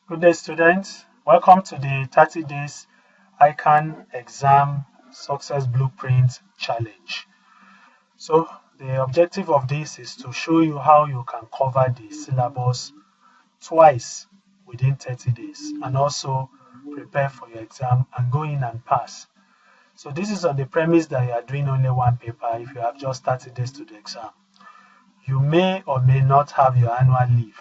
Good day, students. Welcome to the 30 days ICAN exam success blueprint challenge. So the objective of this is to show you how you can cover the syllabus twice within 30 days and also prepare for your exam and go in and pass. So this is on the premise that you are doing only one paper if you have just 30 days to the exam. You may or may not have your annual leave.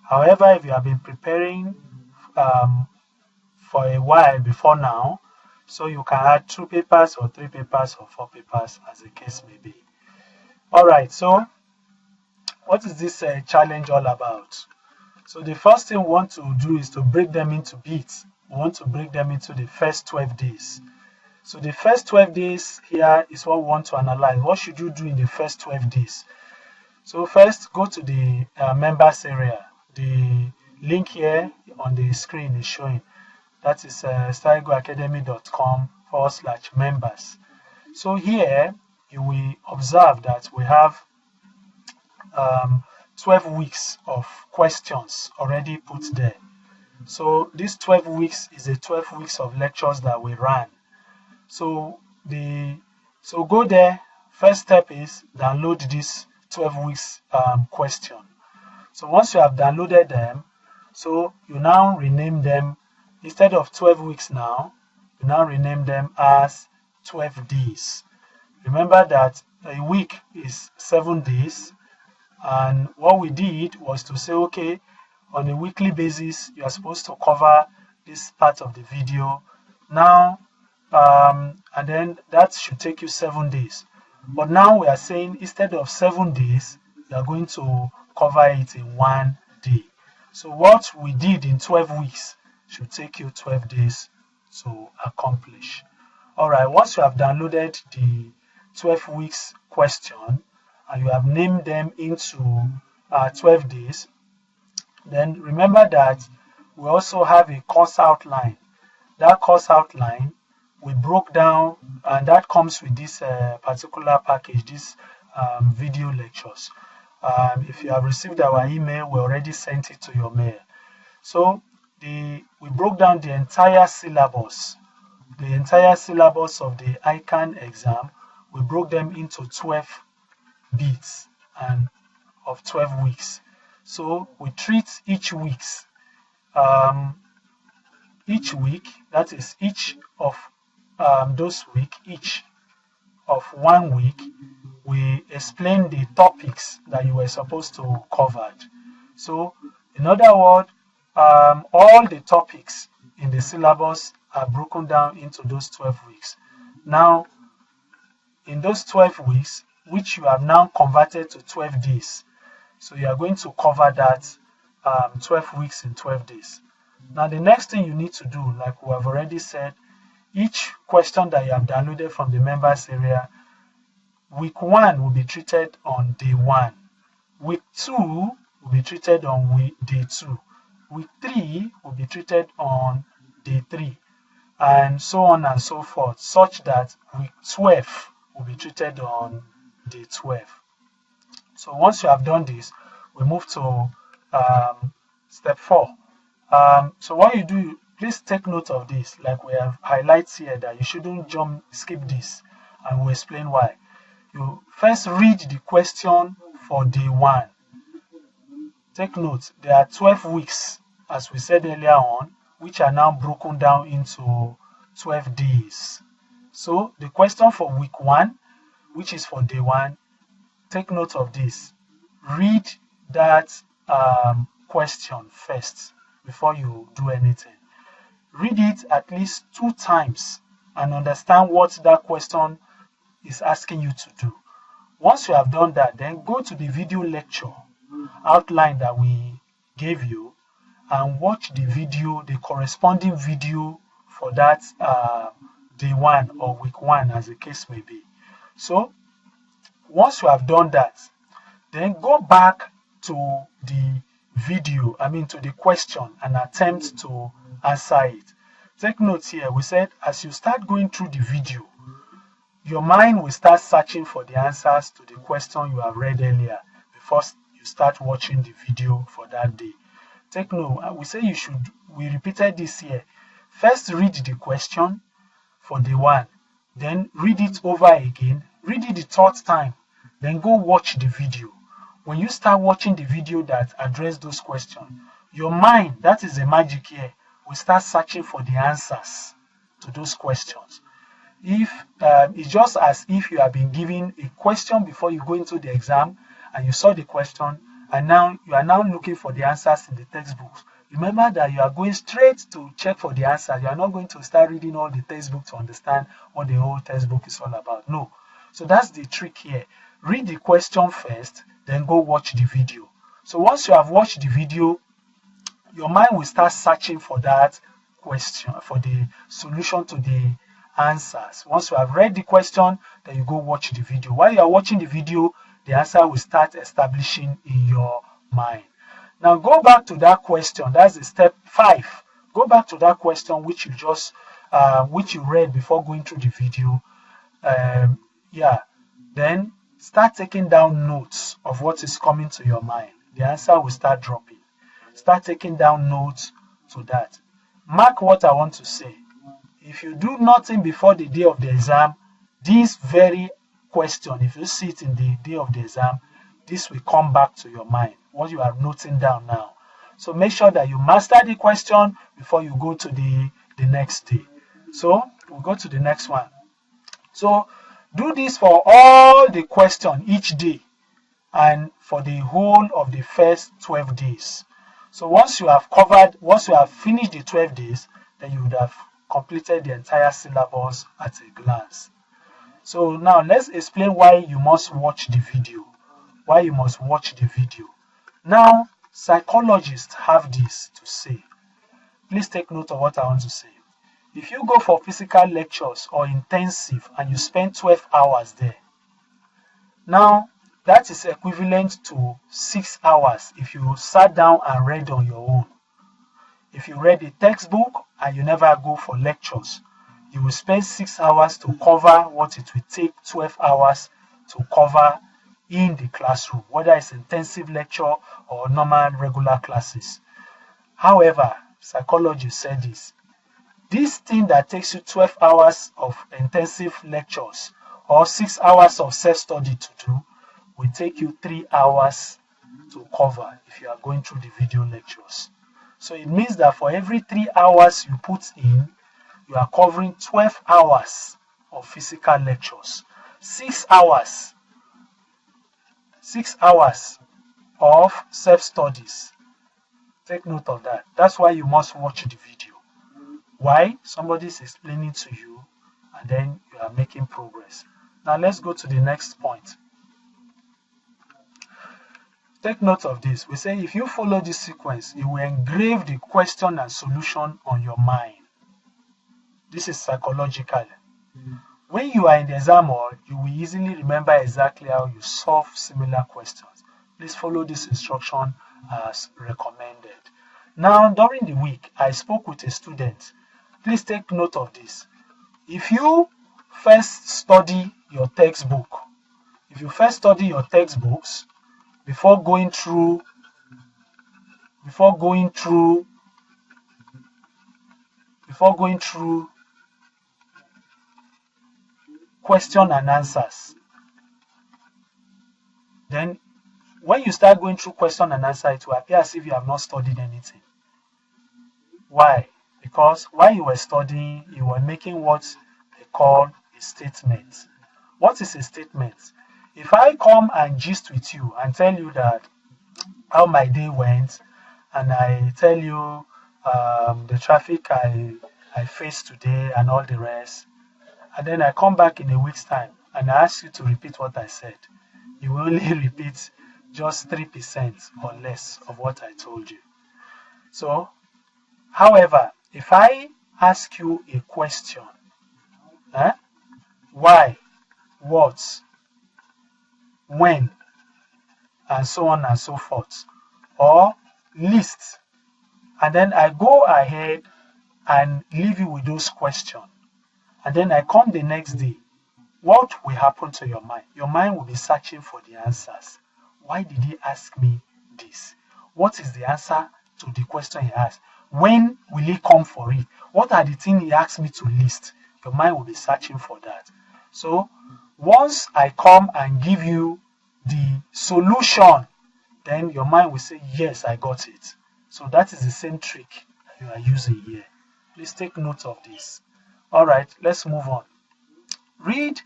However, if you have been preparing for a while before now, so you can add 2 papers or 3 papers or 4 papers as the case may be. Alright, so what is this challenge all about? So the first thing we want to do is to break them into bits. We want to break them into the first 12 days. So the first 12 days here is what we want to analyze. What should you do in the first 12 days? So first, go to the members area. The link here on the screen is showing. That is starrygoldacademy.com/members. So here you will observe that we have 12 weeks of questions already put there. So this 12 weeks is a 12 weeks of lectures that we ran. So go there. First step is download this 12 weeks question. So once you have downloaded them, so you now rename them. Instead of 12 weeks now, you now rename them as 12 days. Remember that a week is 7 days, and what we did was to say, okay, on a weekly basis, you are supposed to cover this part of the video now, and then that should take you 7 days. But now we are saying instead of 7 days, you are going to cover it in 1 day. So what we did in 12 weeks should take you 12 days to accomplish. Alright, once you have downloaded the 12 weeks question and you have named them into 12 days, then remember that we also have a course outline. That course outline we broke down, and that comes with this particular package, this video lectures. If you have received our email, we already sent it to your mail. So we broke down the entire syllabus of the ICAN exam. We broke them into 12 bits and of 12 weeks. So we treat each week, that is each of those week, each of 1 week, we explain the topics that you were supposed to cover. So in other words, all the topics in the syllabus are broken down into those 12 weeks. Now, in those 12 weeks, which you have now converted to 12 days, so you are going to cover that 12 weeks in 12 days. Now, the next thing you need to do, like we have already said, each question that you have downloaded from the members area, week 1 will be treated on day 1. Week 2 will be treated on day 2. Week 3 will be treated on day 3. And so on and so forth, such that week 12 will be treated on day 12. So once you have done this, we move to step 4. So what you do, please take note of this, like we have highlights here that you shouldn't skip this, and we'll explain why. You first read the question for day 1. Take note, there are 12 weeks, as we said earlier on, which are now broken down into 12 days. So the question for week 1, which is for day 1, take note of this. Read that question first before you do anything. Read it at least 2 times and understand what that question is asking you to do. Once you have done that, then go to the video lecture outline that we gave you and watch the video, the corresponding video for that day 1 or week 1, as the case may be. So once you have done that, then go back to the video, to the question, and attempt to answer it. Take note here, we said as you start going through the video, your mind will start searching for the answers to the question you have read earlier before you start watching the video for that day. take note. We say we repeated this here. First, read the question for day 1. Then read it over again. Read it the 3rd time. Then go watch the video. When you start watching the video that address those questions, your mind, that is the magic here, will start searching for the answers to those questions. If it's just as if you have been given a question before you go into the exam, and you saw the question, and now you are now looking for the answers in the textbooks. Remember that you are going straight to check for the answer. You are not going to start reading all the textbook to understand what the whole textbook is all about. No. So that's the trick here. Read the question first, then go watch the video. So once you have watched the video, your mind will start searching for that question, for the solution to the answers. Once you have read the question, then you go watch the video. While you are watching the video, the answer will start establishing in your mind. Now go back to that question. That's the step 5. Go back to that question which you read before going through the video. Then start taking down notes of what is coming to your mind. The answer will start dropping. Start taking down notes to that. Mark what I want to say. If you do nothing before the day of the exam, this very question, if you see it in the day of the exam, this will come back to your mind, what you are noting down now. So make sure that you master the question before you go to the next day. So we'll go to the next one. So do this for all the questions each day and for the whole of the first 12 days. So once you have finished the 12 days, then you would have completed the entire syllabus at a glance. So now let's explain why you must watch the video. Why you must watch the video. Now, psychologists have this to say. Please take note of what I want to say. If you go for physical lectures or intensive and you spend 12 hours there, now that is equivalent to 6 hours if you sat down and read on your own. If you read a textbook and you never go for lectures, you will spend 6 hours to cover what it will take 12 hours to cover in the classroom, whether it's intensive lecture or normal regular classes. However, psychologists said this thing that takes you 12 hours of intensive lectures or 6 hours of self-study to do will take you 3 hours to cover if you are going through the video lectures. So it means that for every 3 hours you put in, you are covering 12 hours of physical lectures. 6 hours of self-studies. Take note of that. That's why you must watch the video. Why? Somebody is explaining to you and then you are making progress. Now let's go to the next point. Take note of this. We say if you follow this sequence, you will engrave the question and solution on your mind. This is psychological. When you are in the exam hall, you will easily remember exactly how you solve similar questions. Please follow this instruction as recommended. Now, during the week, I spoke with a student. Please take note of this. If you first study your textbook, before going through question and answers, then when you start going through question and answer, it will appear as if you have not studied anything. Why? Because while you were studying, you were making what they call a statement. What is a statement? If I come and gist with you and tell you that how my day went, and I tell you the traffic I faced today and all the rest, and then I come back in a week's time and I ask you to repeat what I said, you will only repeat just 3% or less of what I told you. So, however, if I ask you a question, why, what, when, and so on and so forth, or list, and then I go ahead and leave you with those questions, and then I come the next day, what will happen to your mind? Your mind will be searching for the answers. Why did he ask me this? What is the answer to the question he asked. When will he come for it? What are the things he asked me to list? Your mind will be searching for that. So once I come and give you the solution, then your mind will say, yes, I got it. So that is the same trick you are using here. Please take note of this. All right, let's move on. Read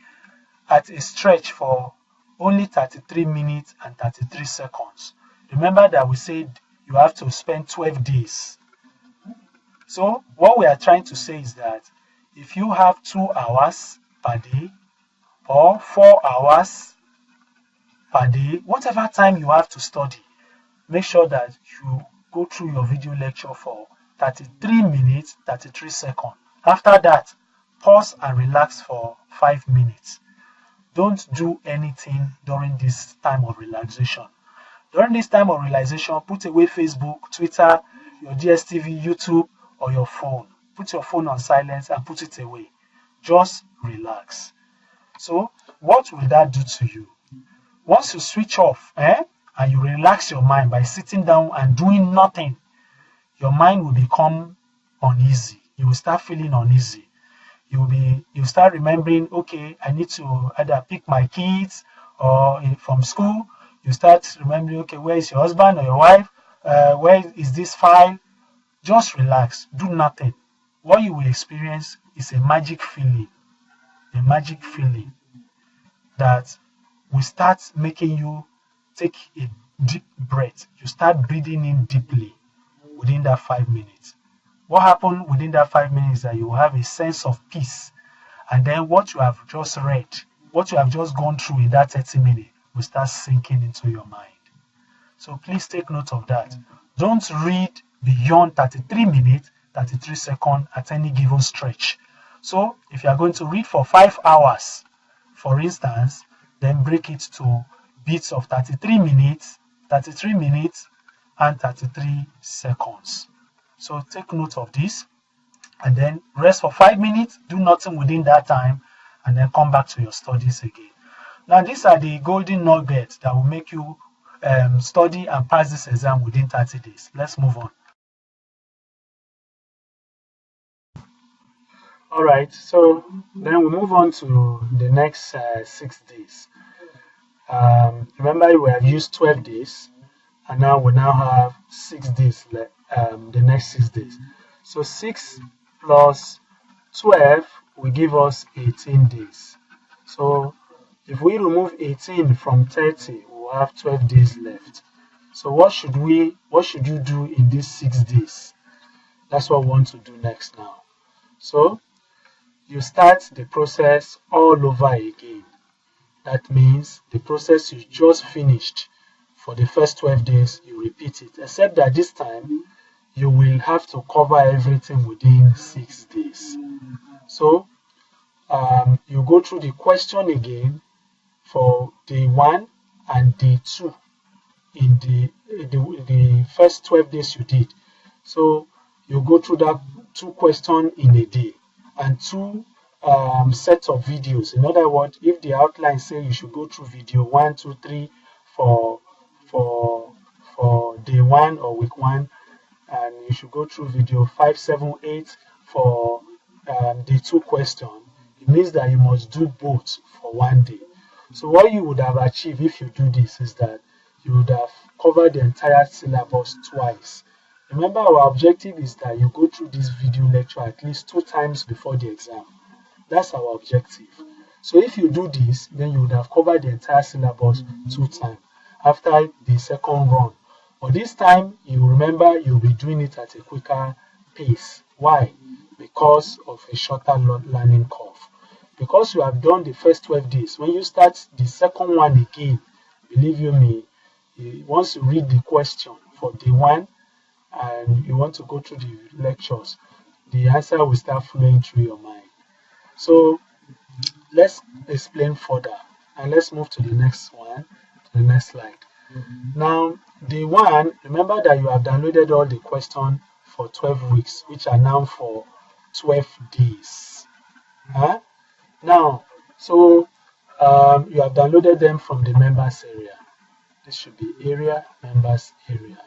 at a stretch for only 33 minutes and 33 seconds. Remember that we said you have to spend 12 days. So what we are trying to say is that if you have 2 hours per day or 4 hours per day, whatever time you have to study, make sure that you go through your video lecture for 33 minutes, 33 seconds. After that, pause and relax for 5 minutes. Don't do anything during this time of relaxation. During this time of relaxation, put away Facebook, Twitter, your DSTV, YouTube, or your phone. Put your phone on silence and put it away. Just relax. So, what will that do to you? Once you switch off and you relax your mind by sitting down and doing nothing, your mind will become uneasy. You will start feeling uneasy. You start remembering, okay, I need to either pick my kids or from school. You start remembering, okay, where is your husband or your wife? Where is this file? Just relax. Do nothing. What you will experience is a magic feeling that will start making you take a deep breath. You start breathing in deeply within that 5 minutes. What happened within that 5 minutes is that you have a sense of peace. And then what you have just read, what you have just gone through in that 30 minutes will start sinking into your mind. So please take note of that. Don't read beyond 33 minutes, 33 seconds at any given stretch. So if you are going to read for 5 hours, for instance, then break it to bits of 33 minutes, and 33 seconds. So take note of this and then rest for 5 minutes, do nothing within that time, and then come back to your studies again. Now, these are the golden nuggets that will make you study and pass this exam within 30 days. Let's move on. All right, so then we move on to the next 6 days. Remember, we have used 12 days, and now we have 6 days left, the next 6 days. So 6 plus 12 will give us 18 days. So if we remove 18 from 30, we'll have 12 days left. So what should you do in these 6 days? That's what we want to do next now. So you start the process all over again. That means the process you just finished for the first 12 days, you repeat it, except that this time you will have to cover everything within 6 days. So you go through the question again for day 1 and day 2 in the first 12 days you did. So you go through that 2 questions in a day and 2 sets of videos. In other words, if the outline say you should go through video 1, 2, 3 for day 1 or week 1, and you should go through video 5, 7, 8 for the 2 questions, it means that you must do both for 1 day. So what you would have achieved if you do this is that you would have covered the entire syllabus twice. Remember, our objective is that you go through this video lecture at least 2 times before the exam. That's our objective. So if you do this, then you would have covered the entire syllabus 2 times after the second run. But this time, you remember you'll be doing it at a quicker pace. Why? Because of a shorter learning curve. Because you have done the first 12 days, when you start the second one again, believe you me, once you read the question for day 1 and you want to go through the lectures, the answer will start flowing through your mind. So let's explain further and let's move to the next one, to the next slide. Now, day 1, remember that you have downloaded all the questions for 12 weeks, which are now for 12 days. Now, so you have downloaded them from the members area. This should be area, members area.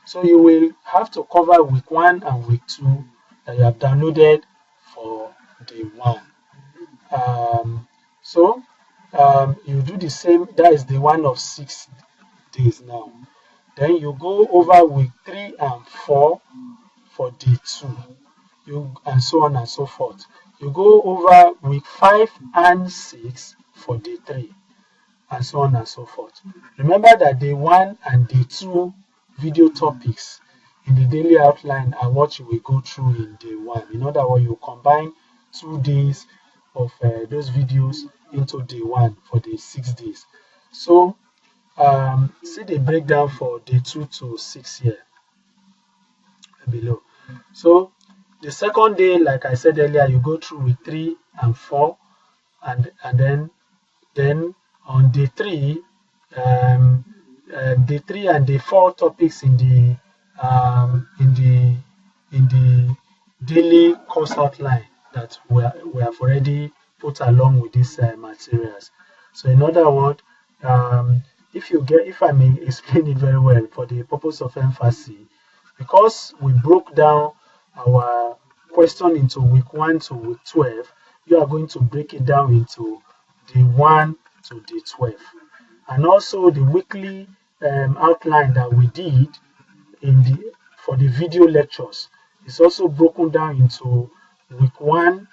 So you will have to cover week 1 and week 2 that you have downloaded for day 1. You do the same. That is the one of 6 days now. Then you go over week 3 and 4 for day 2, and so on and so forth. You go over week 5 and 6 for day 3, and so on and so forth. Remember that day 1 and day 2 video topics in the daily outline are what you will go through in day 1. In other words, you combine 2 days of those videos into day 1 for the 6 days. So see the breakdown for day 2 to 6 here below. So the second day, like I said earlier, you go through week 3 and 4, and then on day 3, day 3 and day 4 topics in the daily course outline that we have already put along with these materials. So in other words, if I may explain it very well for the purpose of emphasis, because we broke down our question into week 1 to week 12, you are going to break it down into day 1 to day 12. And also the weekly outline that we did for the video lectures is also broken down into week 1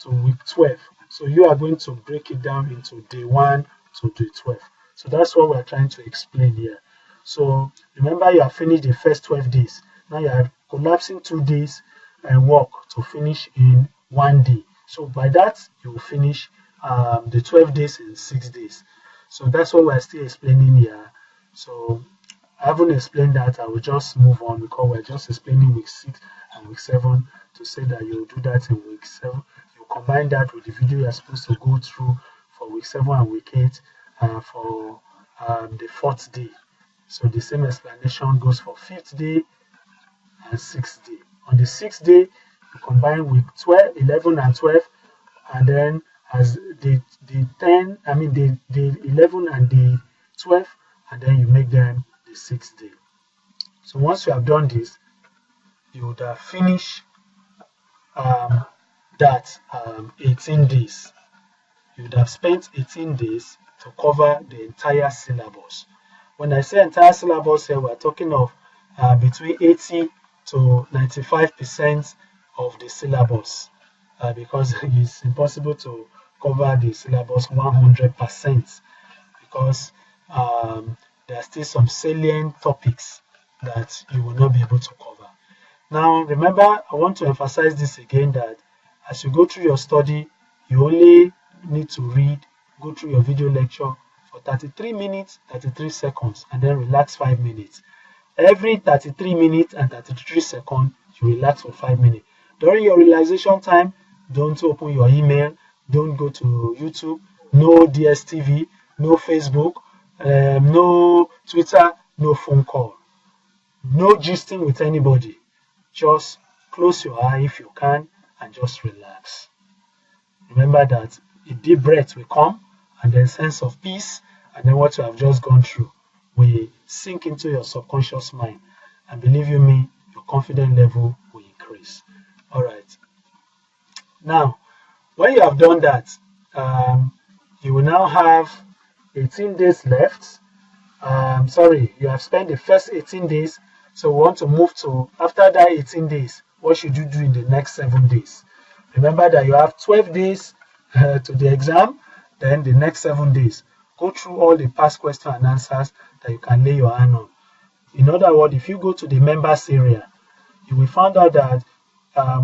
to week 12. So you are going to break it down into day 1 to day 12. So that's what we're trying to explain here. So remember, you have finished the first 12 days. Now you are collapsing 2 days and work to finish in 1 day. So by that, you will finish the 12 days in 6 days. So that's what we're still explaining here. So I haven't explained that. I will just move on because we're just explaining week 6 and week 7 to say that you'll do that in week 7. You combine that with the video you're supposed to go through for week 7 and week 8 for the 4th day. So the same explanation goes for 5th day and 6th day. On the 6th day, you combine week 12, 11 and 12, and then as the 11 and the 12, and then you make them the 6th day. So once you have done this, you would have finished that 18 days. You would have spent 18 days to cover the entire syllabus. When I say entire syllabus here, we're talking of between 80 to 95% of the syllabus, because it's impossible to cover the syllabus 100%, because there are still some salient topics that you will not be able to cover. Now remember, I want to emphasize this again, that as you go through your study, you only need to go through your video lecture for 33 minutes, 33 seconds, and then relax 5 minutes. Every 33 minutes and 33 seconds, you relax for 5 minutes. During your relaxation time, don't open your email, don't go to YouTube, no DSTV, no Facebook, no Twitter, no phone call, no gisting with anybody. Just close your eye if you can and just relax. Remember that a deep breath will come, and then sense of peace, and then what you have just gone through will sink into your subconscious mind, and believe you me, your confidence level will increase. All right. Now, when you have done that, you will now have 18 days left. You have spent the first 18 days, so we want to move to, after that 18 days, what should you do in the next 7 days? Remember that you have 12 days to the exam, then the next 7 days. Go through all the past questions and answers that you can lay your hand on. In other words, if you go to the members area, you will find out that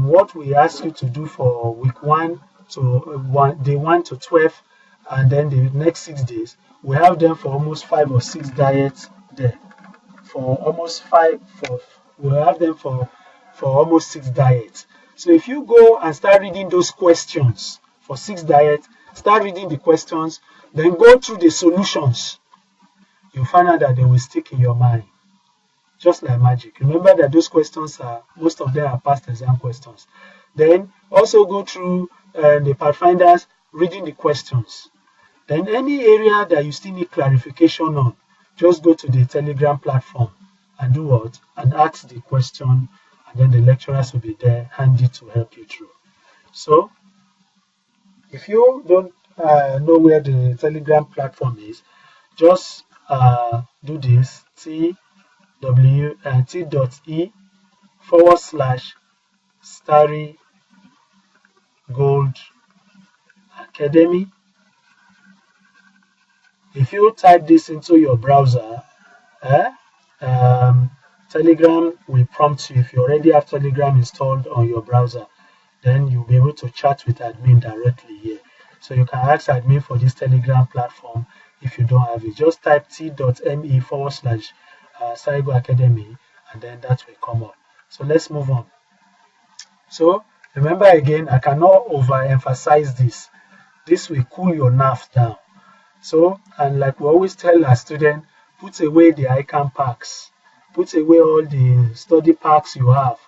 what we ask you to do for week 1 to day 1 to 12, and then the next 6 days, we have them for almost 5 or 6 diets there. We'll have them for almost 6 diets. So if you go and start reading those questions for 6 diets, start reading the questions, then go through the solutions, you'll find out that they will stick in your mind, just like magic. Remember that those questions most of them are past exam questions. Then also go through the Pathfinders, reading the questions. Then any area that you still need clarification on, just go to the Telegram platform and do what? And ask the question, and then the lecturers will be there handy to help you through. So if you don't know where the Telegram platform is, just do this t.e/Starry Gold Academy. If you type this into your browser, Telegram will prompt you. If you already have Telegram installed on your browser, then you'll be able to chat with admin directly here. So you can ask admin for this Telegram platform if you don't have it. Just type t.me/Starry Gold Academy, and then that will come up. So let's move on. So remember again, I cannot overemphasize this. This will cool your nerves down. So, and like we always tell our students, put away the ICAN packs. Put away all the study packs you have,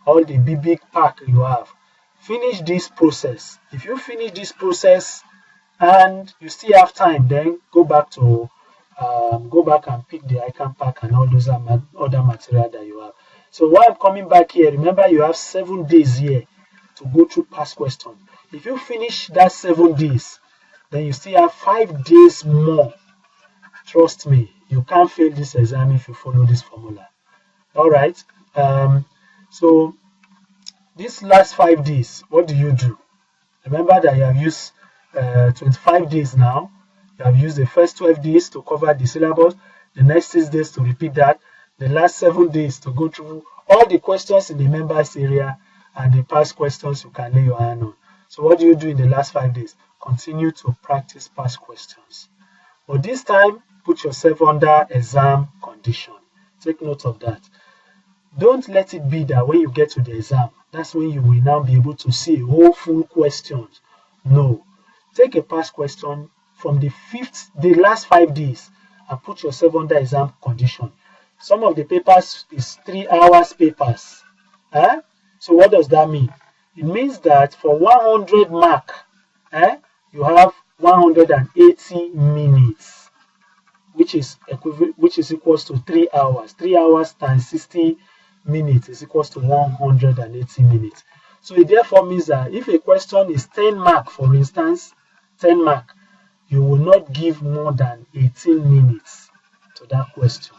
all the big pack you have. Finish this process. If you finish this process and you still have time, then go back and pick the ICAN pack and all those other material that you have. So while I'm coming back here, remember you have 7 days here to go through past questions. If you finish that 7 days, then you still have 5 days more. Trust me, you can't fail this exam if you follow this formula. All right. So these last 5 days, what do you do? Remember that you have used 25 days now. You have used the first 12 days to cover the syllabus, the next 6 days to repeat that, the last 7 days to go through all the questions in the members area, and the past questions you can lay your hand on. So what do you do in the last 5 days? Continue to practice past questions. But this time, put yourself under exam condition. Take note of that. Don't let it be that when you get to the exam, that's when you will now be able to see a whole full questions. No. Take a past question from the last 5 days, and put yourself under exam condition. Some of the papers is 3 hours papers. So what does that mean? It means that for 100 mark, you have 180 minutes, which is equals to 3 hours. 3 hours times 60 minutes is equals to 180 minutes. So it therefore means that if a question is 10 mark, for instance, 10 mark, you will not give more than 18 minutes to that question.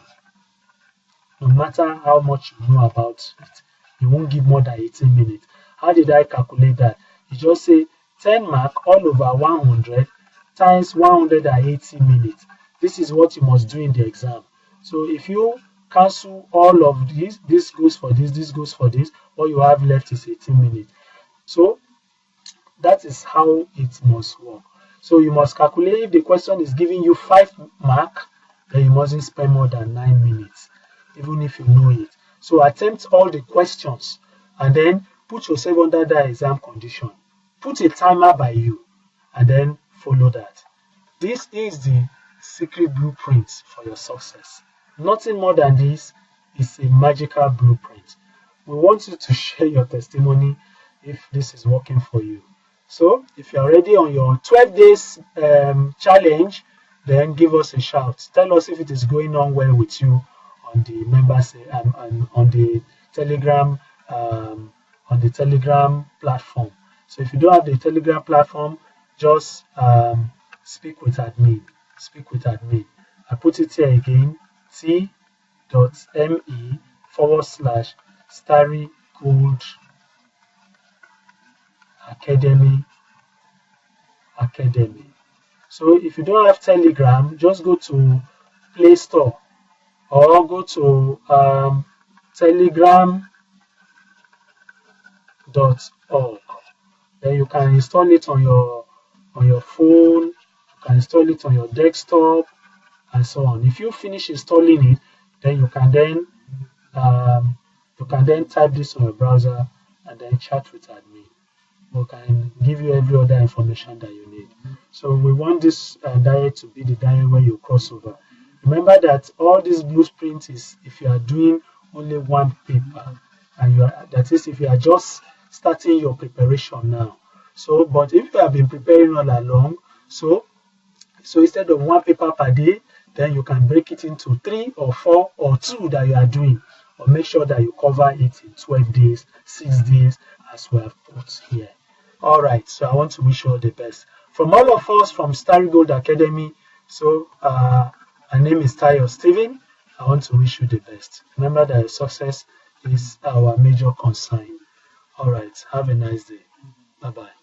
No matter how much you know about it, you won't give more than 18 minutes. How did I calculate that? You just say 10 mark all over 100 times 180 minutes. This is what you must do in the exam. So if you cancel all of these, this goes for this goes for this, all you have left is 18 minutes. So that is how it must work. So you must calculate if the question is giving you 5 mark, then you mustn't spend more than 9 minutes, even if you know it. So attempt all the questions and then put yourself under that exam condition. Put a timer by you and then follow that. This is the secret blueprint for your success. Nothing more than this is a magical blueprint. We want you to share your testimony if this is working for you. So if you're already on your 12 days challenge, then give us a shout. Tell us if it is going on well with you on the members and on the Telegram platform. So if you don't have the Telegram platform, just speak with admin. Speak with admin. I put it here again, t.me/Starry Gold Academy. So if you don't have Telegram, just go to Play Store or go to telegram.org. Then you can install it on your phone, you can install it on your desktop, and so on. If you finish installing it, then you can then type this on your browser and then chat with admin. We can give you every other information that you need. So we want this diet to be the diet where you cross over. Remember that all this blueprint is if you are doing only one paper, and that is if you are just starting your preparation now. So, but if you have been preparing all along, so instead of one paper per day, then you can break it into 3 or 4 or 2 that you are doing, or make sure that you cover it in 12 days, 6 days, as we have put here. All right, so I want to wish you all the best. From all of us from Starry Gold Academy, so my name is Dayil Steven. I want to wish you the best. Remember that success is our major concern. All right, have a nice day. Bye-bye.